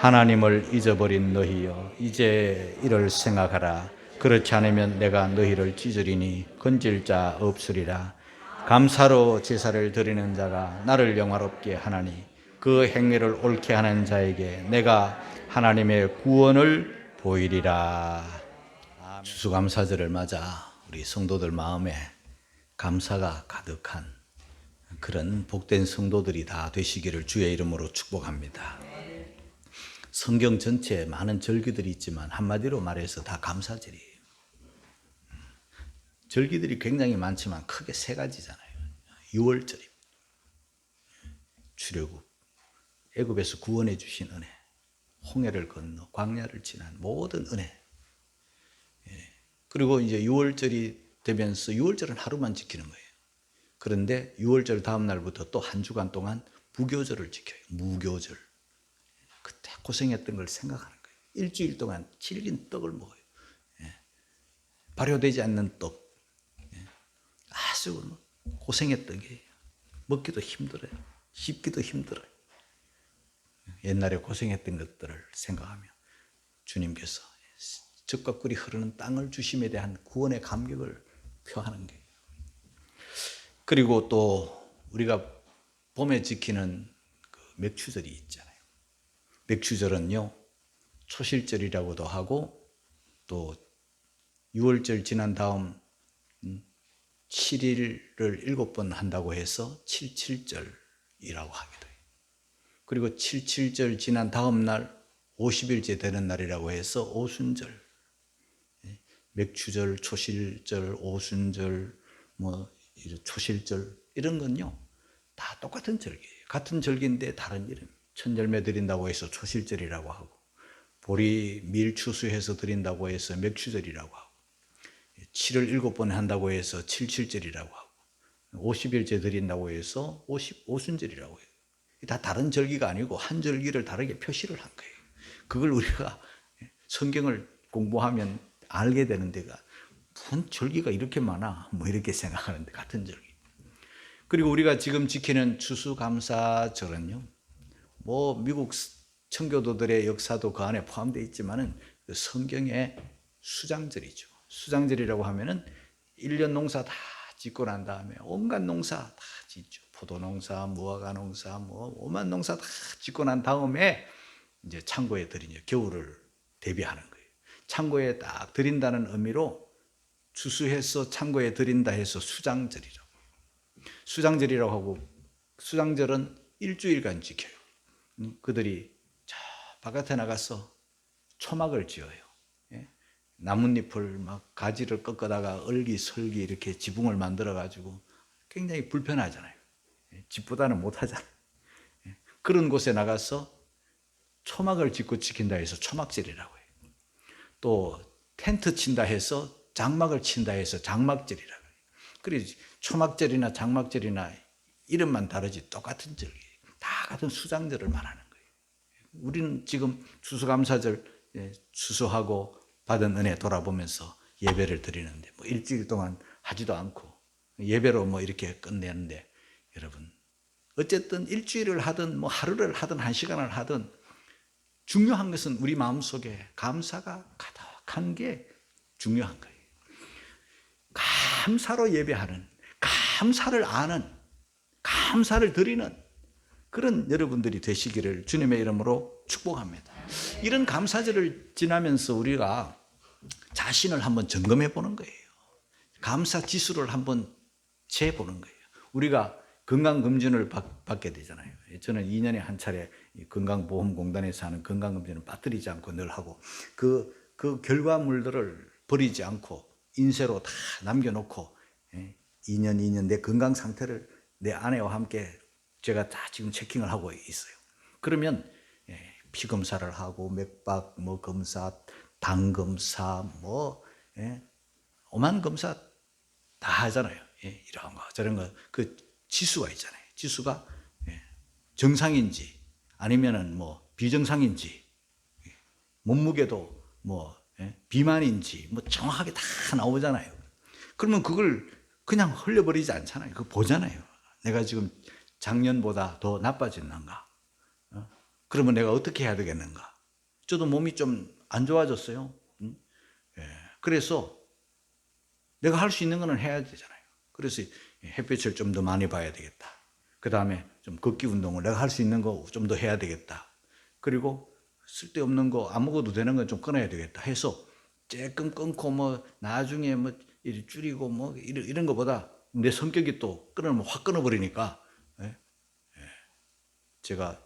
하나님을 잊어버린 너희여, 이제 이를 생각하라. 그렇지 않으면 내가 너희를 찢으리니 건질 자 없으리라. 감사로 제사를 드리는 자가 나를 영화롭게 하나니 그 행위를 옳게 하는 자에게 내가 하나님의 구원을 보이리라. 추수감사절을 맞아 우리 성도들 마음에 감사가 가득한 그런 복된 성도들이 다 되시기를 주의 이름으로 축복합니다. 성경 전체에 많은 절기들이 있지만 한마디로 말해서 다 감사절이에요. 절기들이 굉장히 많지만 크게 세 가지잖아요. 유월절입니다. 출애굽, 애굽에서 구원해 주신 은혜, 홍해를 건너 광야를 지난 모든 은혜. 그리고 이제 유월절이 되면서 유월절은 하루만 지키는 거예요. 그런데 유월절 다음 날부터 또 한 주간 동안 무교절을 지켜요. 무교절. 그때 고생했던 걸 생각하는 거예요. 일주일 동안 질긴 떡을 먹어요. 발효되지 않는 떡. 아주 고생했던 게 먹기도 힘들어요. 씹기도 힘들어요. 옛날에 고생했던 것들을 생각하며 주님께서 젖과 꿀이 흐르는 땅을 주심에 대한 구원의 감격을 표하는 거예요. 그리고 또 우리가 봄에 지키는 그 맥추절이 있잖아요. 맥추절은요, 초실절이라고도 하고 또 6월절 지난 다음 7일을 7번 한다고 해서 77절이라고 하기도 해요. 그리고 77절 지난 다음 날 50일째 되는 날이라고 해서 오순절. 맥추절, 초실절, 오순절, 초실절 이런 건요 다 똑같은 절기예요. 같은 절기인데 다른 이름. 천열매 드린다고 해서 초실절이라고 하고, 보리 밀 추수해서 드린다고 해서 맥추절이라고 하고, 7을 7번 한다고 해서 77절이라고 하고, 50일째 드린다고 해서 오순절이라고 해요. 다 다른 절기가 아니고 한 절기를 다르게 표시를 한 거예요. 그걸 우리가 성경을 공부하면 알게 되는 데가 무슨 절기가 이렇게 많아? 이렇게 생각하는데 같은 절기. 그리고 우리가 지금 지키는 추수감사절은요, 미국 청교도들의 역사도 그 안에 포함되어 있지만은 그 성경의 수장절이죠. 수장절이라고 하면은 1년 농사 다 짓고 난 다음에 온갖 농사 다 짓죠. 포도농사, 무화과 농사, 오만 농사 다 짓고 난 다음에 이제 창고에 드리죠. 겨울을 대비하는 거예요. 창고에 딱 드린다는 의미로 추수해서 창고에 드린다 해서 수장절이라고. 수장절이라고 하고, 수장절은 일주일간 지켜요. 그들이 저 바깥에 나가서 초막을 지어요. 나뭇잎을 막 가지를 꺾어다가 얼기설기 이렇게 지붕을 만들어 가지고 굉장히 불편하잖아요. 집보다는 못하잖아요. 그런 곳에 나가서 초막을 짓고 지킨다 해서 초막절이라고 해요. 또 텐트 친다 해서 장막을 친다 해서 장막절이라고 해요. 그래서 초막절이나 장막절이나 이름만 다르지 똑같은 절기예요. 다 같은 수장절을 말하는 거예요. 우리는 지금 추수감사절 추수하고 받은 은혜 돌아보면서 예배를 드리는데 일주일 동안 하지도 않고 예배로 이렇게 끝내는데, 여러분 어쨌든 일주일을 하든 하루를 하든 한 시간을 하든 중요한 것은 우리 마음속에 감사가 가득한 게 중요한 거예요. 감사로 예배하는, 감사를 아는, 감사를 드리는 그런 여러분들이 되시기를 주님의 이름으로 축복합니다. 이런 감사절을 지나면서 우리가 자신을 한번 점검해 보는 거예요. 감사 지수를 한번 재보는 거예요. 우리가 건강검진을 받게 되잖아요. 저는 2년에 한 차례 건강보험공단에서 하는 건강검진을 빠뜨리지 않고 늘 하고, 그 결과물들을 버리지 않고 인쇄로 다 남겨놓고 2년 내 건강 상태를 내 아내와 함께 제가 다 지금 체킹을 하고 있어요. 그러면 피 검사를 하고 맥박 검사, 당 검사 오만 검사 다 하잖아요. 이런 거 저런 거 그 지수가 있잖아요. 지수가 정상인지 아니면은 비정상인지, 몸무게도 비만인지 정확하게 다 나오잖아요. 그러면 그걸 그냥 흘려버리지 않잖아요. 그거 보잖아요. 내가 지금 작년보다 더 나빠졌는가? 그러면 내가 어떻게 해야 되겠는가? 저도 몸이 좀 안 좋아졌어요. 그래서 내가 할 수 있는 거는 해야 되잖아요. 그래서 햇빛을 좀 더 많이 봐야 되겠다. 그 다음에 좀 걷기 운동을 내가 할 수 있는 거 좀 더 해야 되겠다. 그리고 쓸데없는 거 안 먹어도 되는 건 좀 끊어야 되겠다 해서 조금 끊고 뭐 나중에 뭐 이리 줄이고 뭐 이런 거보다 내 성격이 또 끊으면 확 끊어버리니까 제가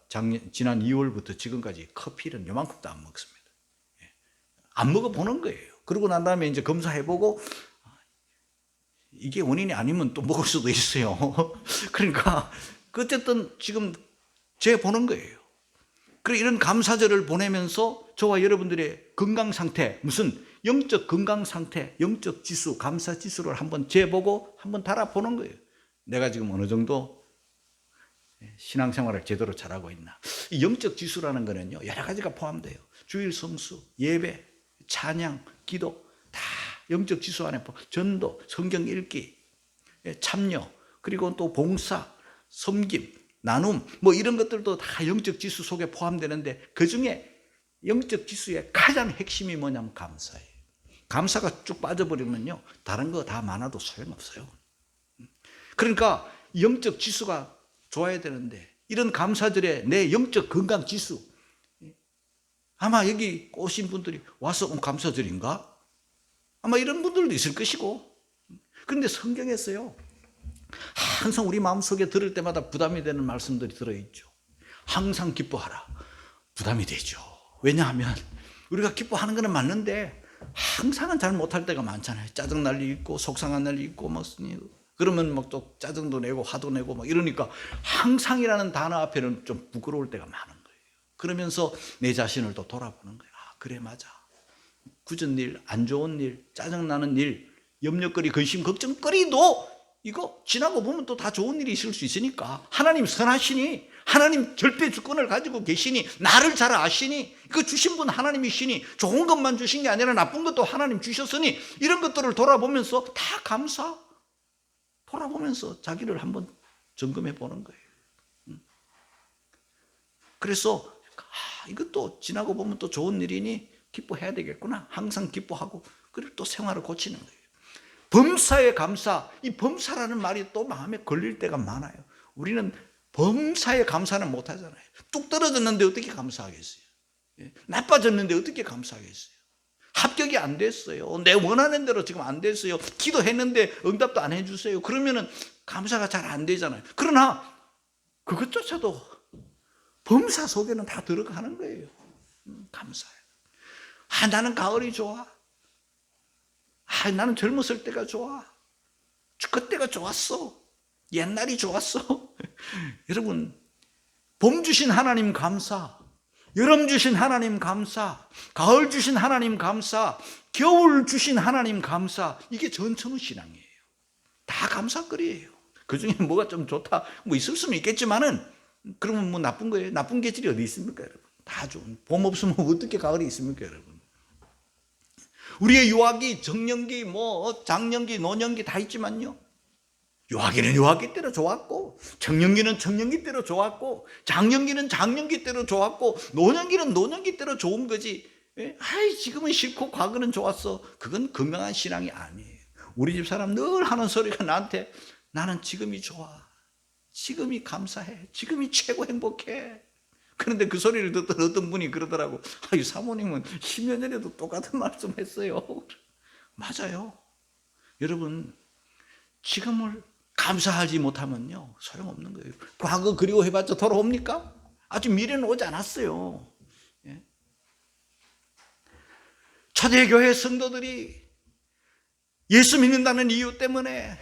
지난 2월부터 지금까지 커피는 요만큼도 안 먹습니다. 안 먹어보는 거예요. 그러고 난 다음에 이제 검사해보고 이게 원인이 아니면 또 먹을 수도 있어요. 그러니까 어쨌든 지금 재보는 거예요. 그리고 이런 감사절을 보내면서 저와 여러분들의 건강 상태, 무슨 영적 건강 상태, 영적 지수, 감사 지수를 한번 재보고 한번 달아보는 거예요. 내가 지금 어느 정도 신앙생활을 제대로 잘하고 있나. 이 영적 지수라는 거는요, 여러 가지가 포함돼요. 주일 성수, 예배, 찬양, 기도 다 영적 지수 안에 전도, 성경 읽기, 참여, 그리고 또 봉사, 섬김, 나눔 뭐 이런 것들도 다 영적 지수 속에 포함되는데 그중에 영적 지수의 가장 핵심이 뭐냐면 감사예요. 감사가 쭉 빠져버리면요, 다른 거 다 많아도 소용없어요. 그러니까 영적 지수가 좋아야 되는데 이런 감사절에 내 영적 건강 지수, 아마 여기 오신 분들이 와서 감사절인가? 아마 이런 분들도 있을 것이고, 그런데 성경에서요 항상 우리 마음속에 들을 때마다 부담이 되는 말씀들이 들어있죠. 항상 기뻐하라. 부담이 되죠. 왜냐하면 우리가 기뻐하는 것은 맞는데 항상은 잘 못할 때가 많잖아요. 짜증날 일 있고 속상한 날 있고 막 그러면 막 또 짜증도 내고 화도 내고 막 이러니까 항상이라는 단어 앞에는 좀 부끄러울 때가 많은 거예요. 그러면서 내 자신을 또 돌아보는 거예요. 아, 그래 맞아. 굳은 일, 안 좋은 일, 짜증나는 일, 염려거리, 근심, 걱정거리도 이거 지나고 보면 또 다 좋은 일이 있을 수 있으니까 하나님 선하시니, 하나님 절대 주권을 가지고 계시니, 나를 잘 아시니, 그 주신 분 하나님이시니, 좋은 것만 주신 게 아니라 나쁜 것도 하나님 주셨으니, 이런 것들을 돌아보면서 다 감사, 돌아보면서 자기를 한번 점검해 보는 거예요. 그래서 이것도 지나고 보면 또 좋은 일이니 기뻐해야 되겠구나. 항상 기뻐하고, 그리고 또 생활을 고치는 거예요. 범사에 감사, 이 범사라는 말이 또 마음에 걸릴 때가 많아요. 우리는 범사에 감사는 못 하잖아요. 뚝 떨어졌는데 어떻게 감사하겠어요? 나빠졌는데 어떻게 감사하겠어요? 합격이 안 됐어요. 내 원하는 대로 지금 안 됐어요. 기도했는데 응답도 안 해주세요. 그러면은 감사가 잘 안 되잖아요. 그러나 그것조차도 범사 속에는 다 들어가는 거예요. 감사해요. 아, 나는 가을이 좋아. 아, 나는 젊었을 때가 좋아. 그때가 좋았어. 옛날이 좋았어. 여러분, 봄 주신 하나님 감사, 여름 주신 하나님 감사, 가을 주신 하나님 감사, 겨울 주신 하나님 감사, 이게 전천후 신앙이에요. 다 감사거리예요. 그중에 뭐가 좀 좋다 뭐 있을 수는 있겠지만은, 그러면 뭐 나쁜 거예요? 나쁜 계절이 어디 있습니까, 여러분? 다 좋은. 봄 없으면 어떻게 가을이 있습니까, 여러분? 우리의 유아기, 정년기, 뭐 장년기, 노년기 다 있지만요, 유아기는 유아기 때로 좋았고, 청년기는 청년기 때로 좋았고, 장년기는 장년기 때로 좋았고, 노년기는 노년기 때로 좋은 거지. 아이, 지금은 싫고 과거는 좋았어. 그건 건강한 신앙이 아니에요. 우리 집 사람 늘 하는 소리가 나한테, 나는 지금이 좋아. 지금이 감사해. 지금이 최고 행복해. 그런데 그 소리를 듣던 어떤 분이 그러더라고. 아, 이 사모님은 10년 전에도 똑같은 말씀 했어요. 맞아요. 여러분, 지금을 감사하지 못하면요, 소용없는 거예요. 과거 그리워해봤자 돌아옵니까? 아직 미래는 오지 않았어요. 초대교회 성도들이 예수 믿는다는 이유 때문에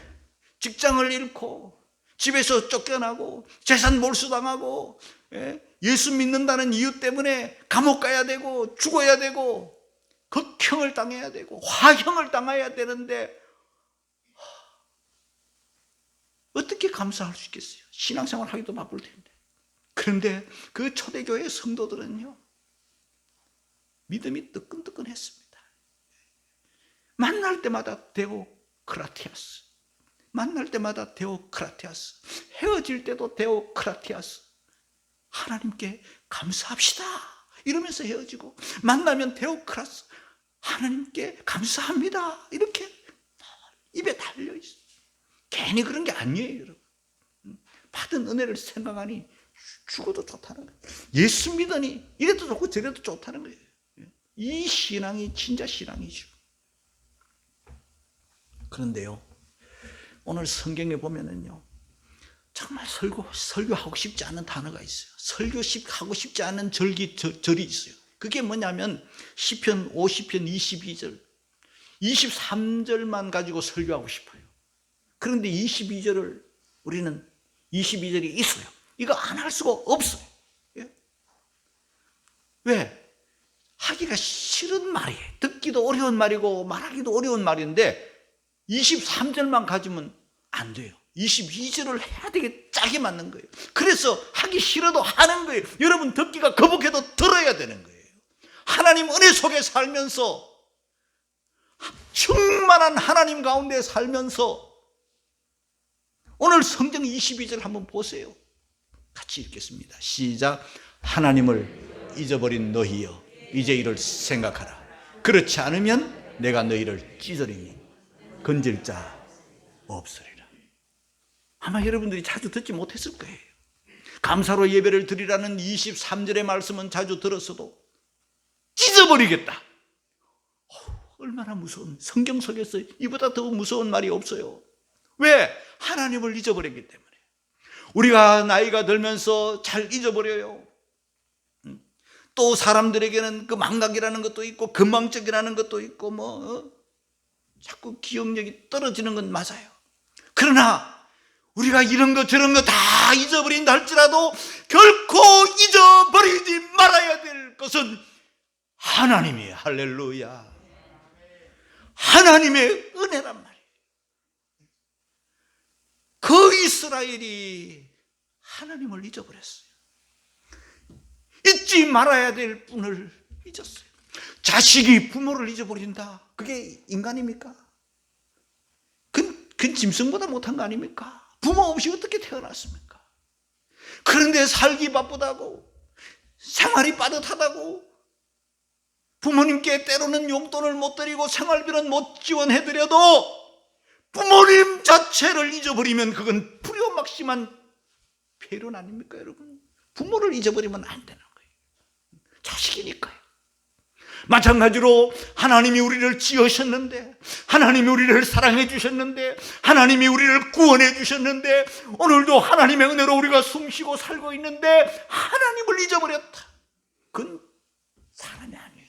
직장을 잃고 집에서 쫓겨나고 재산 몰수당하고, 예수 믿는다는 이유 때문에 감옥 가야 되고 죽어야 되고 극형을 당해야 되고 화형을 당해야 되는데 어떻게 감사할 수 있겠어요? 신앙생활 하기도 바쁠 텐데. 그런데 그 초대교회 성도들은요, 믿음이 뜨끈뜨끈했습니다. 만날 때마다 데오 크라티아스, 만날 때마다 데오 크라티아스, 헤어질 때도 데오 크라티아스. 하나님께 감사합시다 이러면서 헤어지고, 만나면 데오크라스, 하나님께 감사합니다 이렇게 입에 달려있어요. 괜히 그런 게 아니에요, 여러분. 받은 은혜를 생각하니 죽어도 좋다는 거예요. 예수 믿으니 이래도 좋고 저래도 좋다는 거예요. 이 신앙이 진짜 신앙이죠. 그런데요, 오늘 성경에 보면은요, 정말 설교하고 싶지 않은 단어가 있어요. 설교하고 싶지 않은 절이 있어요. 그게 뭐냐면 시편 50편 22절, 23절만 가지고 설교하고 싶어요. 그런데 22절을 우리는 22절이 있어요. 이거 안 할 수가 없어요. 왜? 하기가 싫은 말이에요. 듣기도 어려운 말이고 말하기도 어려운 말인데 23절만 가지면 안 돼요. 22절을 해야 되게 짜게 맞는 거예요. 그래서 하기 싫어도 하는 거예요. 여러분 듣기가 거북해도 들어야 되는 거예요. 하나님 은혜 속에 살면서, 충만한 하나님 가운데 살면서, 오늘 성경 22절 한번 보세요. 같이 읽겠습니다. 시작. 하나님을 잊어버린 너희여, 이제 이를 생각하라. 그렇지 않으면 내가 너희를 찢으리니 건질 자 없으리라. 아마 여러분들이 자주 듣지 못했을 거예요. 감사로 예배를 드리라는 23절의 말씀은 자주 들었어도 찢어버리겠다. 얼마나 무서운, 성경 속에서 이보다 더 무서운 말이 없어요. 왜? 하나님을 잊어버렸기 때문에. 우리가 나이가 들면서 잘 잊어버려요. 또 사람들에게는 그 망각이라는 것도 있고 건망증이라는 것도 있고 자꾸 기억력이 떨어지는 건 맞아요. 그러나 우리가 이런 거 저런 거 다 잊어버린다 할지라도 결코 잊어버리지 말아야 될 것은 하나님이에요. 할렐루야. 하나님의 은혜란 말이에요. 그 이스라엘이 하나님을 잊어버렸어요. 잊지 말아야 될 분을 잊었어요. 자식이 부모를 잊어버린다. 그게 인간입니까? 그건 짐승보다 못한 거 아닙니까? 부모 없이 어떻게 태어났습니까? 그런데 살기 바쁘다고, 생활이 빠듯하다고, 부모님께 때로는 용돈을 못 드리고 생활비는 못 지원해드려도 부모님 자체를 잊어버리면 그건 불효막심한 폐륜 아닙니까, 여러분? 부모를 잊어버리면 안 되는 거예요. 자식이니까요. 마찬가지로 하나님이 우리를 지으셨는데, 하나님이 우리를 사랑해 주셨는데, 하나님이 우리를 구원해 주셨는데, 오늘도 하나님의 은혜로 우리가 숨쉬고 살고 있는데 하나님을 잊어버렸다. 그건 사람이 아니에요.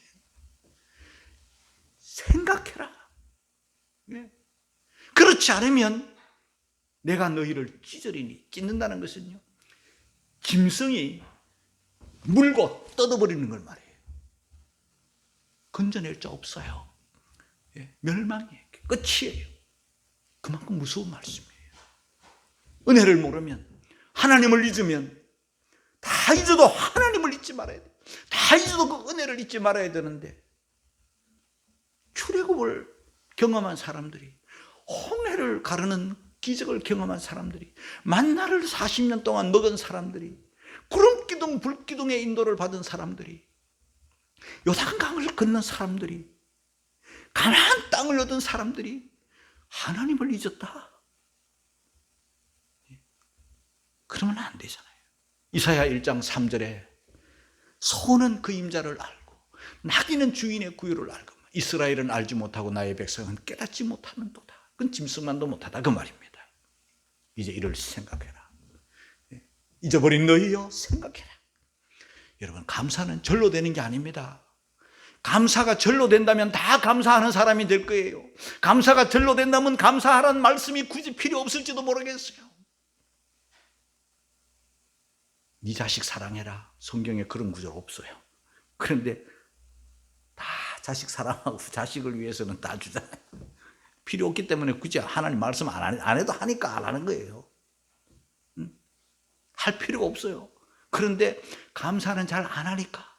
생각해라. 그렇지 않으면 내가 너희를 찢으리니, 찢는다는 것은요, 짐승이 물고 뜯어버리는 걸 말해요. 건져낼 자 없어요. 멸망이에요. 끝이에요. 그만큼 무서운 말씀이에요. 은혜를 모르면, 하나님을 잊으면, 다 잊어도 하나님을 잊지 말아야 돼요. 다 잊어도 그 은혜를 잊지 말아야 되는데, 출애굽을 경험한 사람들이, 홍해를 가르는 기적을 경험한 사람들이, 만나를 40년 동안 먹은 사람들이, 구름기둥 불기둥의 인도를 받은 사람들이, 요단강을 건넌 사람들이, 가나안 땅을 얻은 사람들이 하나님을 잊었다? 그러면 안 되잖아요. 이사야 1장 3절에 소는 그 임자를 알고 나귀는 주인의 구유를 알고 이스라엘은 알지 못하고 나의 백성은 깨닫지 못하는도다. 그건 짐승만도 못하다 그 말입니다. 이제 이를 생각해라. 잊어버린 너희여 생각해라. 여러분, 감사는 절로 되는 게 아닙니다. 감사가 절로 된다면 다 감사하는 사람이 될 거예요. 감사가 절로 된다면 감사하라는 말씀이 굳이 필요 없을지도 모르겠어요. 네 자식 사랑해라. 성경에 그런 구절 없어요. 그런데 다 자식 사랑하고 자식을 위해서는 다 주잖아요. 필요 없기 때문에 굳이 하나님 말씀 안 해도 하니까 안 하는 거예요. 할 필요가 없어요. 그런데 감사는 잘 안 하니까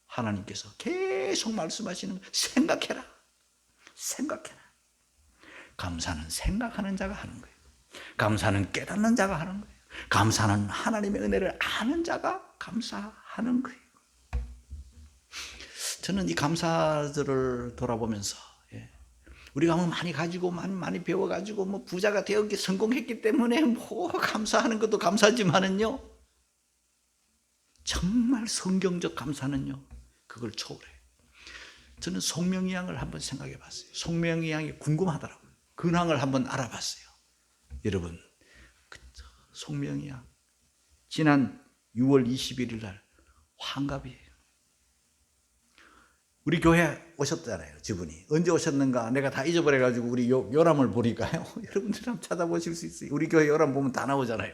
하나님께서 계속 말씀하시는 거예요. 생각해라. 생각해라. 감사는 생각하는 자가 하는 거예요. 감사는 깨닫는 자가 하는 거예요. 감사는 하나님의 은혜를 아는 자가 감사하는 거예요. 저는 이 감사절을 돌아보면서 우리가 뭐 많이 가지고 많이 배워가지고 뭐 부자가 되었기 성공했기 때문에 뭐 감사하는 것도 감사지만은요, 정말 성경적 감사는요 그걸 초월해요. 저는 송명이 양을 한번 생각해 봤어요. 송명이 양이 궁금하더라고요. 근황을 한번 알아봤어요. 여러분, 송명이 양 지난 6월 21일 날 환갑이에요. 우리 교회 오셨잖아요. 저분이 언제 오셨는가 내가 다 잊어버려가지고 우리 요람을 보니까요, 여러분들 한번 찾아보실 수 있어요. 우리 교회 요람 보면 다 나오잖아요.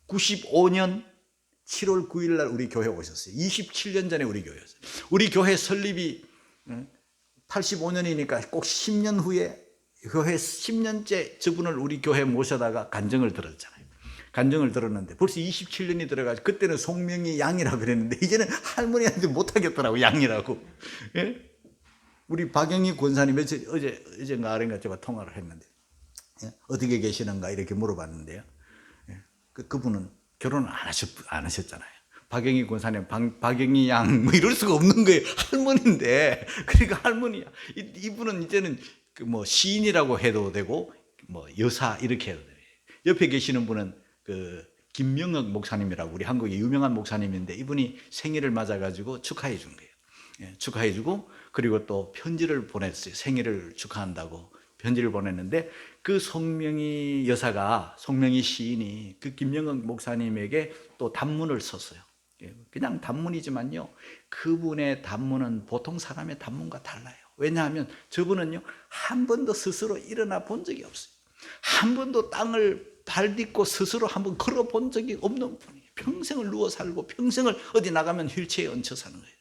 95년 7월 9일 날 우리 교회 오셨어요. 27년 전에 우리 교회였어요. 우리 교회 설립이 85년이니까 꼭 10년 후에 교회 10년째 저분을 우리 교회에 모셔다가 간증을 들었잖아요. 간증을 들었는데 벌써 27년이 들어가지고 그때는 송명이 양이라고 그랬는데 이제는 할머니한테 못하겠더라고, 양이라고. 예? 우리 박영희 권사님 어제인가 아래인가 제가 통화를 했는데 어떻게 계시는가 이렇게 물어봤는데요. 그분은 결혼을 안 하셨잖아요. 박영희 권사님, 박영희 양 뭐 이럴 수가 없는 거예요. 할머니인데. 그러니까 할머니야. 이분은 이제는 뭐 시인이라고 해도 되고 뭐 여사 이렇게 해도 돼요. 옆에 계시는 분은 김명학 목사님이라고 우리 한국의 유명한 목사님인데 이분이 생일을 맞아가지고 축하해 준 거예요. 축하해 주고 그리고 또 편지를 보냈어요. 생일을 축하한다고 편지를 보냈는데 그 송명희 여사가, 송명희 시인이 그 김명학 목사님에게 또 단문을 썼어요. 그냥 단문이지만요, 그분의 단문은 보통 사람의 단문과 달라요. 왜냐하면 저분은요 한 번도 스스로 일어나 본 적이 없어요. 한 번도 땅을 발딛고 스스로 한번 걸어본 적이 없는 분이에요. 평생을 누워 살고 평생을 어디 나가면 휠체어에 얹혀 사는 거예요.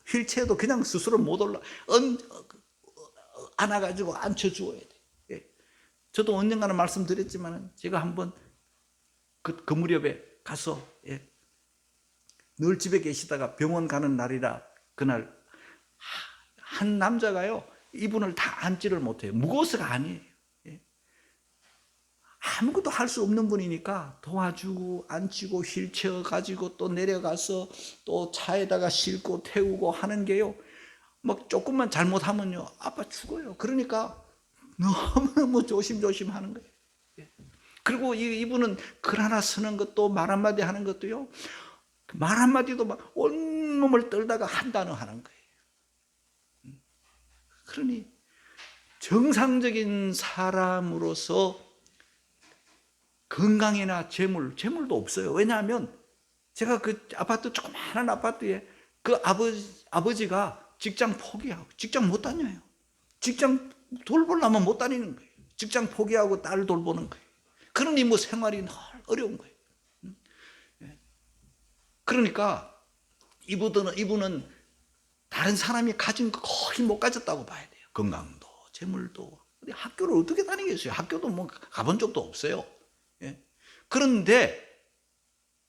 휠체어도 그냥 스스로 못 올라 안아가지고 앉혀주어야 돼요. 저도 언젠가는 말씀드렸지만 제가 한번 그 무렵에 가서 늘 집에 계시다가 병원 가는 날이라 그날 한 남자가요 이분을 다 앉지를 못해요. 무거워서가 아니에요. 아무것도 할 수 없는 분이니까 도와주고 앉히고 휠체어 가지고 또 내려가서 또 차에다가 싣고 태우고 하는 게요, 막 조금만 잘못하면요 아빠 죽어요. 그러니까 너무 조심조심 하는 거예요. 그리고 이분은 글 하나 쓰는 것도 말 한마디 하는 것도요, 말 한마디도 막 온몸을 떨다가 한 단어 하는 거예요. 그러니 정상적인 사람으로서 건강이나 재물도 없어요. 왜냐하면 제가 그 아파트, 조그마한 아파트에 그 아버지가 직장 포기하고 직장 못 다녀요. 직장 돌보려면 못 다니는 거예요. 직장 포기하고 딸 돌보는 거예요. 그러니 뭐 생활이 늘 어려운 거예요. 그러니까 이분은 다른 사람이 가진 거 거의 못 가졌다고 봐야 돼요. 건강도 재물도. 학교를 어떻게 다니겠어요? 학교도 뭐 가본 적도 없어요. 그런데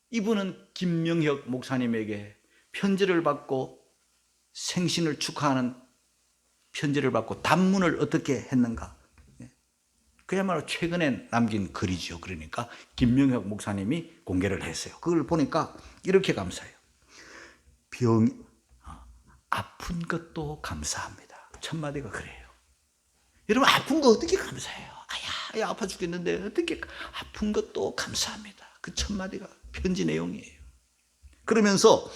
이분은 김명혁 목사님에게 편지를 받고 생신을 축하하는 편지를 받고 단문을 어떻게 했는가? 그야말로 최근에 남긴 글이죠. 그러니까 김명혁 목사님이 공개를 했어요. 그걸 보니까 이렇게 감사해요. 아픈 것도 감사합니다. 첫 마디가 그래요. 여러분, 아픈 거 어떻게 감사해요? 아야 아파 죽겠는데 어떻게 아픈 것도 감사합니다. 그 첫 마디가 편지 내용이에요. 그러면서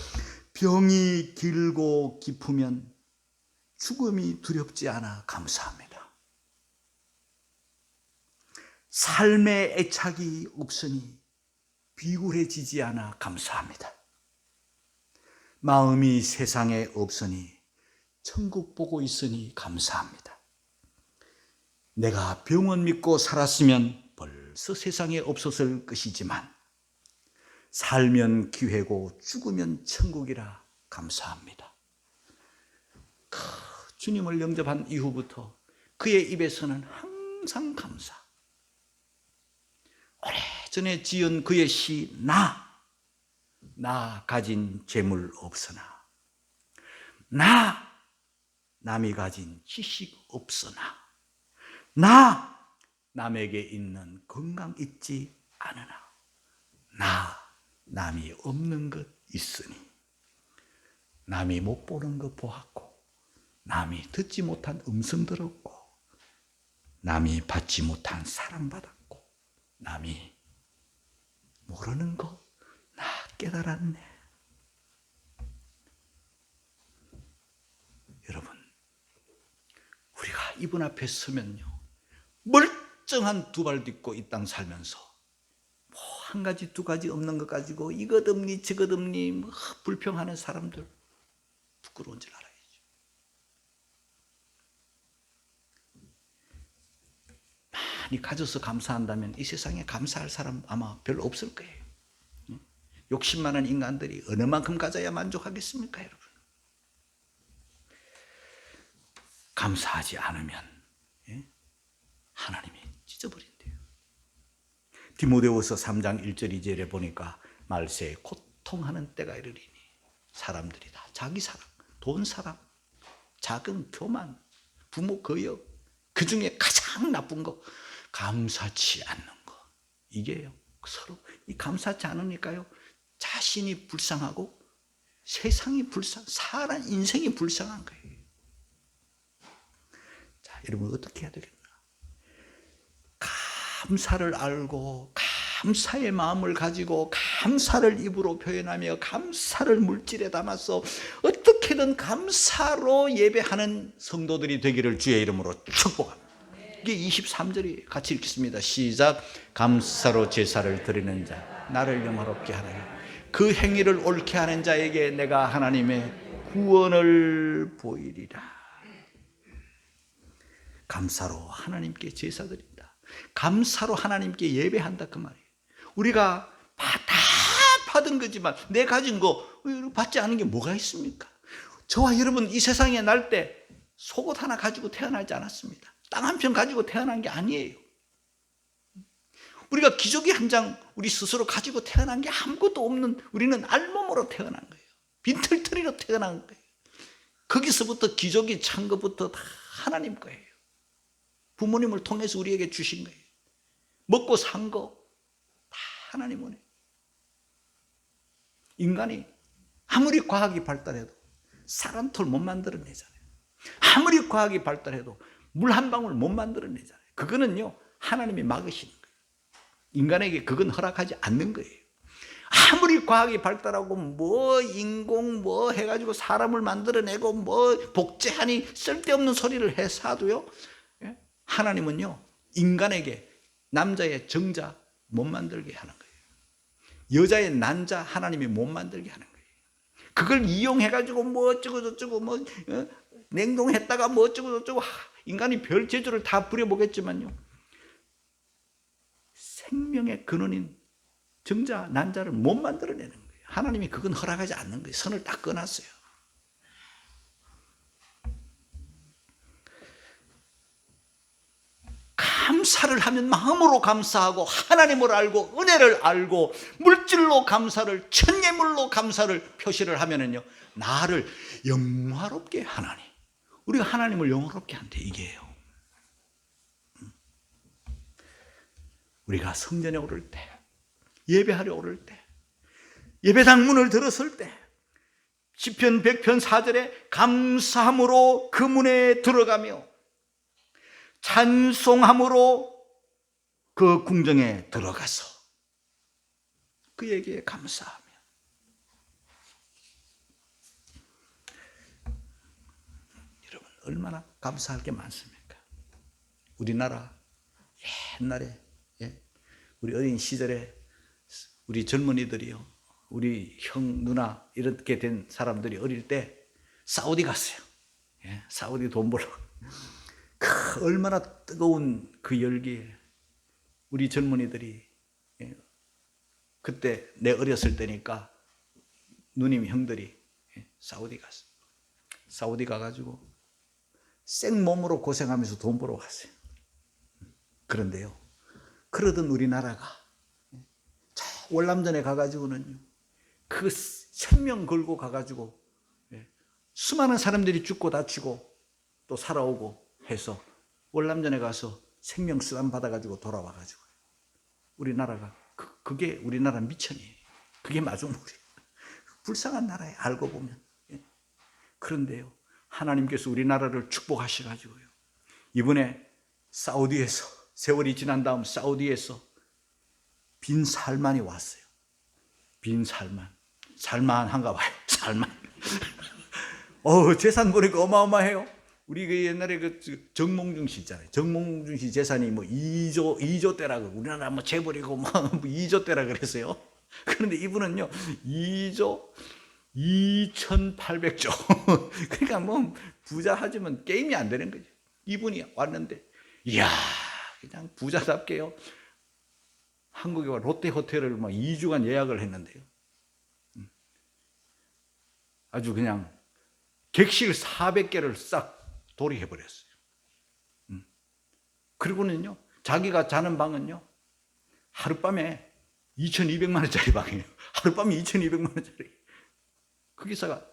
병이 길고 깊으면 죽음이 두렵지 않아 감사합니다. 삶의 애착이 없으니 비굴해지지 않아 감사합니다. 마음이 세상에 없으니 천국 보고 있으니 감사합니다. 내가 병원 믿고 살았으면 벌써 세상에 없었을 것이지만 살면 기회고 죽으면 천국이라 감사합니다. 주님을 영접한 이후부터 그의 입에서는 항상 감사. 오래전에 지은 그의 시 나 가진 재물 없으나, 남이 가진 지식 없으나, 남에게 있는 건강 있지 않으나, 남이 없는 것 있으니, 남이 못 보는 것 보았고, 남이 듣지 못한 음성 들었고, 남이 받지 못한 사랑 받았고, 남이 모르는 거 나 깨달았네. 여러분, 우리가 이분 앞에 서면요, 멀쩡한 두 발 딛고 이 땅 살면서 뭐 한 가지 두 가지 없는 것 가지고 이것 없니 저것 없니 뭐 불평하는 사람들 부끄러운 줄 알아야죠. 많이 가져서 감사한다면 이 세상에 감사할 사람 아마 별로 없을 거예요. 욕심 많은 인간들이 어느 만큼 가져야 만족하겠습니까, 여러분? 감사하지 않으면 하나님이 찢어버린대요. 디모데후서 3장 1절 2절에 보니까 말세에 고통하는 때가 이르리니 사람들이 다 자기 사랑, 돈 사랑, 자금, 교만, 부모 거역, 그 중에 가장 나쁜 거 감사치 않는 거. 이게요, 서로 이 감사치 않으니까요 자신이 불쌍하고 세상이 사람 인생이 불쌍한 거예요. 자, 여러분 어떻게 해야 되겠나? 감사를 알고 감사의 마음을 가지고 감사를 입으로 표현하며 감사를 물질에 담아서 어떻게든 감사로 예배하는 성도들이 되기를 주의 이름으로 축복합니다. 이게 23절이 같이 읽겠습니다. 시작. 감사로 제사를 드리는 자 나를 영화롭게 하나니 그 행위를 옳게 하는 자에게 내가 하나님의 구원을 보이리라. 감사로 하나님께 제사 드린다. 감사로 하나님께 예배한다 그 말이에요. 우리가 다 받은 거지만 내 가진 거 받지 않은 게 뭐가 있습니까? 저와 여러분 이 세상에 날 때 속옷 하나 가지고 태어나지 않았습니다. 땅 한 편 가지고 태어난 게 아니에요. 우리가 기저귀 한 장 우리 스스로 가지고 태어난 게 아무것도 없는 우리는 알몸으로 태어난 거예요. 빈털터리로 태어난 거예요. 거기서부터 기저귀 찬 것부터 다 하나님 거예요. 부모님을 통해서 우리에게 주신 거예요. 먹고 산 거 다 하나님 은혜. 인간이 아무리 과학이 발달해도 사람털 못 만들어내잖아요. 아무리 과학이 발달해도 물 한 방울 못 만들어내잖아요. 그거는요 하나님이 막으시는 거예요. 인간에게 그건 허락하지 않는 거예요. 아무리 과학이 발달하고 뭐 인공 뭐 해가지고 사람을 만들어내고 뭐 복제하니 쓸데없는 소리를 해서도요 하나님은요 인간에게 남자의 정자 못 만들게 하는 거예요. 여자의 난자 하나님이 못 만들게 하는 거예요. 그걸 이용해가지고 뭐 어쩌고 저쩌고 뭐 냉동했다가 뭐 어쩌고 저쩌고 인간이 별 재주를 다 부려보겠지만요 생명의 근원인 정자 난자를 못 만들어내는 거예요. 하나님이 그건 허락하지 않는 거예요. 선을 딱 꺼놨어요. 감사를 하면 마음으로 감사하고 하나님을 알고 은혜를 알고 물질로 감사를 천예물로 감사를 표시를 하면은요 나를 영화롭게 하나니 우리가 하나님을 영화롭게 한대. 이게요. 우리가 성전에 오를 때 예배하려 오를 때 예배당 문을 들었을 때 시편 100편 4절에 감사함으로 그 문에 들어가며 찬송함으로 그 궁정에 들어가서 그에게 감사하며 여러분 얼마나 감사할 게 많습니까? 우리나라 옛날에 우리 어린 시절에 우리 젊은이들이요 우리 형 누나 이렇게 된 사람들이 어릴 때 사우디 갔어요. 사우디 돈 벌러 얼마나 뜨거운 그 열기에 우리 젊은이들이 그때 내 어렸을 때니까 누님 형들이 사우디 갔어. 사우디 가가지고 생몸으로 고생하면서 돈 벌어 왔어요. 그런데요 그러던 우리나라가 저 월남전에 가가지고는 그 생명 걸고 가가지고 수많은 사람들이 죽고 다치고 또 살아오고 해서 월남전에 가서 생명 쓰담 받아가지고 돌아와가지고 우리나라가 그게 우리나라 미천이에요. 그게 마중물이에요. 불쌍한 나라에 알고 보면. 그런데요, 하나님께서 우리나라를 축복하셔가지고요, 이번에 사우디에서, 세월이 지난 다음 사우디에서 빈 살만이 왔어요. 빈 살만. 살만한가 봐요. 살만. 재산 보니까 어마어마해요. 우리 그 옛날에 그 정몽준 씨 있잖아요. 정몽준 씨 재산이 뭐 2조 대라고, 우리나라 뭐 재벌이고 뭐 2조 대라 그랬어요. 그런데 이분은요, 2조 2,800조. 그러니까 뭐 부자 하지만 게임이 안 되는 거죠. 이분이 왔는데, 이야, 그냥 부자답게요, 한국에 와 롯데 호텔을 막 2주간 예약을 했는데요, 아주 그냥 객실 400개를 싹 도리해버렸어요. 그리고는요, 자기가 자는 방은요, 하룻밤에 2,200만 원짜리 방이에요. 하룻밤에 2,200만 원짜리. 거기서가.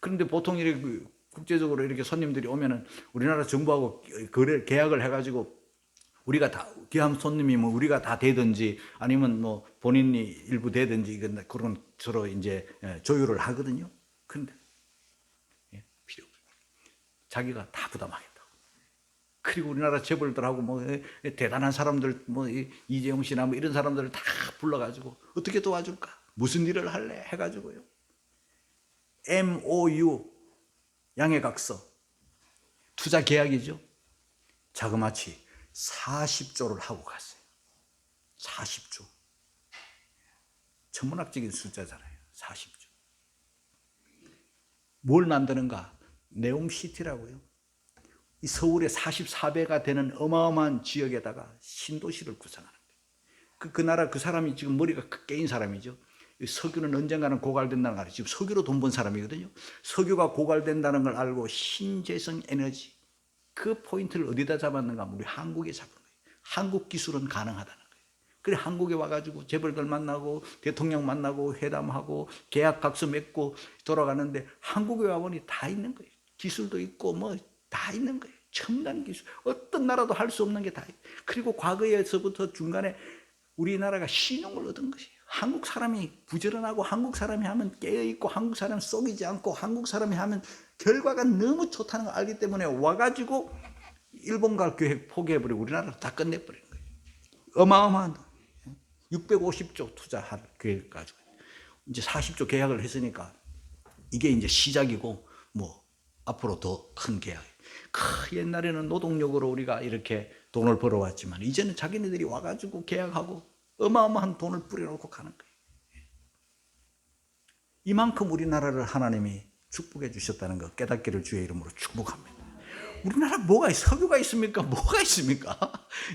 그런데 보통 이렇게 국제적으로 이렇게 손님들이 오면은 우리나라 정부하고 계약을 해가지고 우리가 다, 귀한 손님이 뭐 우리가 다 되든지 아니면 뭐 본인이 일부 되든지 그런 서로 이제 조율을 하거든요. 그런데 필요 없어요. 자기가 다 부담하겠다고. 그리고 우리나라 재벌들하고 뭐 대단한 사람들, 뭐 이재용 씨나 뭐 이런 사람들을 다 불러가지고 어떻게 도와줄까? 무슨 일을 할래? 해가지고요, MOU, 양해각서, 투자 계약이죠. 자그마치 40조를 하고 갔어요. 40조. 천문학적인 숫자잖아요. 40조. 뭘 만드는가? 네옴시티라고요. 이 서울의 44배가 되는 어마어마한 지역에다가 신도시를 구성하는 거예요. 그 나라 그 사람이 지금 머리가 깨인 사람이죠. 석유는 언젠가는 고갈된다는 걸 알아요. 지금 석유로 돈 번 사람이거든요. 석유가 고갈된다는 걸 알고 신재생 에너지, 그 포인트를 어디다 잡았는가? 우리 한국에 잡은 거예요. 한국 기술은 가능하다는 거예요. 그래 한국에 와가지고 재벌들 만나고 대통령 만나고 회담하고 계약각서 맺고 돌아가는데, 한국에 와보니 다 있는 거예요. 기술도 있고 뭐 다 있는 거예요. 첨단 기술. 어떤 나라도 할 수 없는 게 다 있어요. 그리고 과거에서부터 중간에 우리나라가 신용을 얻은 것이에요. 한국 사람이 부지런하고 한국 사람이 하면 깨어있고 한국 사람 속이지 않고 한국 사람이 하면 결과가 너무 좋다는 걸 알기 때문에 와가지고 일본 갈 계획 포기해버리고 우리나라를 다 끝내버리는 거예요. 어마어마한 650조 투자할 계획 가지고 이제 40조 계약을 했으니까 이게 이제 시작이고, 뭐 앞으로 더 큰 계약. 옛날에는 노동력으로 우리가 이렇게 돈을 벌어왔지만 이제는 자기네들이 와가지고 계약하고 어마어마한 돈을 뿌려놓고 가는 거예요. 이만큼 우리나라를 하나님이 축복해 주셨다는 것 깨닫기를 주의 이름으로 축복합니다. 우리나라 뭐가 석유가 있습니까? 뭐가 있습니까?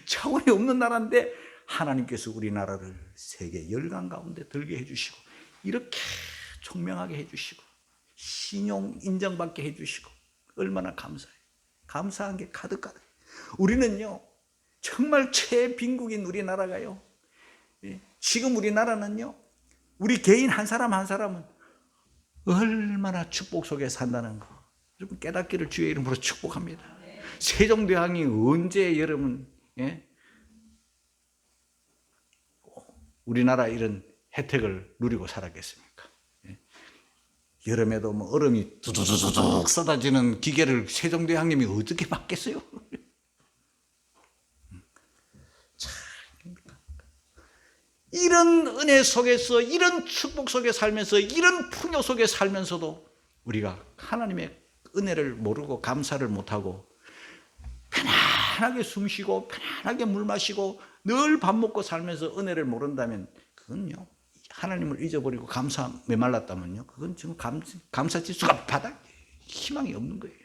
차원이 없는 나라인데 하나님께서 우리나라를 세계 열강 가운데 들게 해주시고 이렇게 총명하게 해주시고 신용 인정받게 해주시고 얼마나 감사해요. 감사한 게 가득가득. 우리는요, 정말 최빈국인 우리나라가요, 지금 우리나라는요, 우리 개인 한 사람 한 사람은 얼마나 축복 속에 산다는 거 여러분 깨닫기를 주의 이름으로 축복합니다. 세종대왕이 언제 여러분 우리나라 이런 혜택을 누리고 살았겠습니까? 여름에도 뭐 얼음이 두두두둑 쏟아지는 기계를 세종대왕님이 어떻게 막겠어요? 이런 은혜 속에서, 이런 축복 속에 살면서, 이런 풍요 속에 살면서도 우리가 하나님의 은혜를 모르고 감사를 못하고 편안하게 숨 쉬고 편안하게 물 마시고 늘 밥 먹고 살면서 은혜를 모른다면 그건요, 하나님을 잊어버리고 감사 메말랐다면요, 그건 지금 감사 지수가 바닥, 희망이 없는 거예요.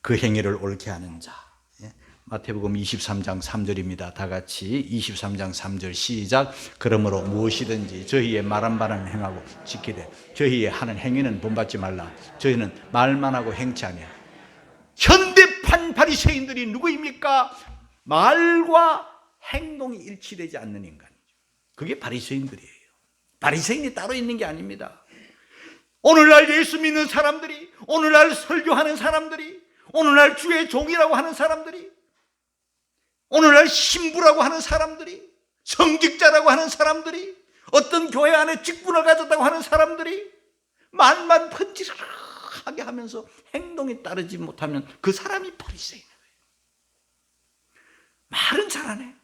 그 행위를 옳게 하는 자, 마태복음 23장 3절입니다. 다 같이 23장 3절 시작. 그러므로 무엇이든지 저희의 말한 바는 행하고 지키되 저희의 하는 행위는 본받지 말라. 저희는 말만 하고 행치 아니하. 현대판 바리새인들이 누구입니까? 말과 행동이 일치되지 않는 인간이죠. 그게 바리새인들이에요. 바리새인이 따로 있는 게 아닙니다. 오늘날 예수 믿는 사람들이, 오늘날 설교하는 사람들이, 오늘날 주의 종이라고 하는 사람들이 오늘날 신부라고 하는 사람들이, 성직자라고 하는 사람들이, 어떤 교회 안에 직분을 가졌다고 하는 사람들이 말만 번지르르하게 하면서 행동이 따르지 못하면 그 사람이 바리새인인 거예요. 말은 잘하네.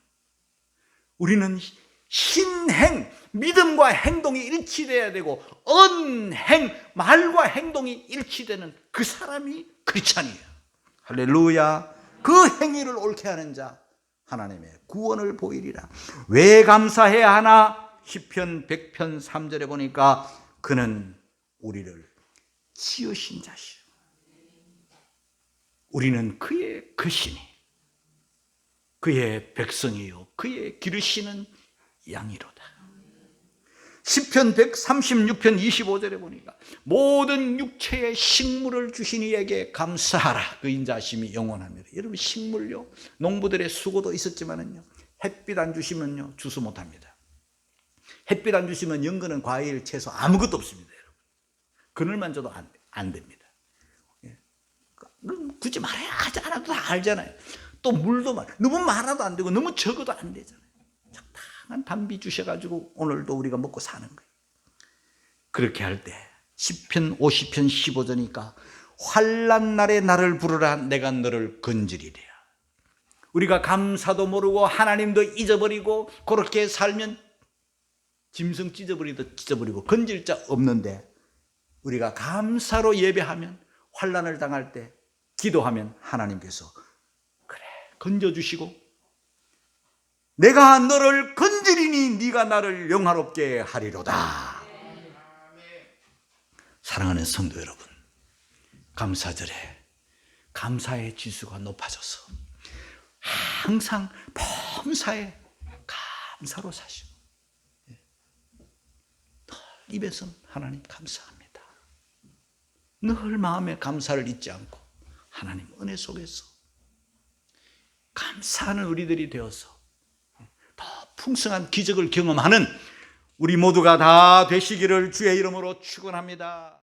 우리는 신행, 믿음과 행동이 일치돼야 되고 언행, 말과 행동이 일치되는 그 사람이 크리스찬이에요. 할렐루야. 그 행위를 옳게 하는 자 하나님의 구원을 보이리라. 왜 감사해야 하나? 시편 100편 3절에 보니까 그는 우리를 지으신 자시오. 우리는 그의 것이니 그의 백성이요 그의 기르시는 양이로다. 시편 136편 25절에 보니까 모든 육체의 식물을 주신 이에게 감사하라. 그 인자심이 영원합니다. 여러분, 식물요, 농부들의 수고도 있었지만은요, 햇빛 안 주시면요 주스 못합니다. 햇빛 안 주시면 연근은 과일, 채소 아무것도 없습니다. 여러분, 그늘만 줘도 안 됩니다. 굳이 말해야 하지 않아도 다 알잖아요. 또 물도 너무 많아도 안 되고 너무 적어도 안 되잖아요. 적당한 단비 주셔가지고 오늘도 우리가 먹고 사는 거예요. 그렇게 할 때 시편 50편 15절이니까 환난 날에 나를 부르라. 내가 너를 건지리라. 우리가 감사도 모르고 하나님도 잊어버리고 그렇게 살면 짐승 찢어버리고 건질 자 없는데, 우리가 감사로 예배하면 환난을 당할 때 기도하면 하나님께서 그래 건져주시고 내가 너를 건지리니 네가 나를 영화롭게 하리로다. 사랑하는 성도 여러분, 감사절에 감사의 지수가 높아져서 항상 범사에 감사로 사시고 늘 입에서 하나님 감사합니다. 늘 마음에 감사를 잊지 않고 하나님 은혜 속에서 감사하는 우리들이 되어서 더 풍성한 기적을 경험하는 우리 모두가 다 되시기를 주의 이름으로 축원합니다.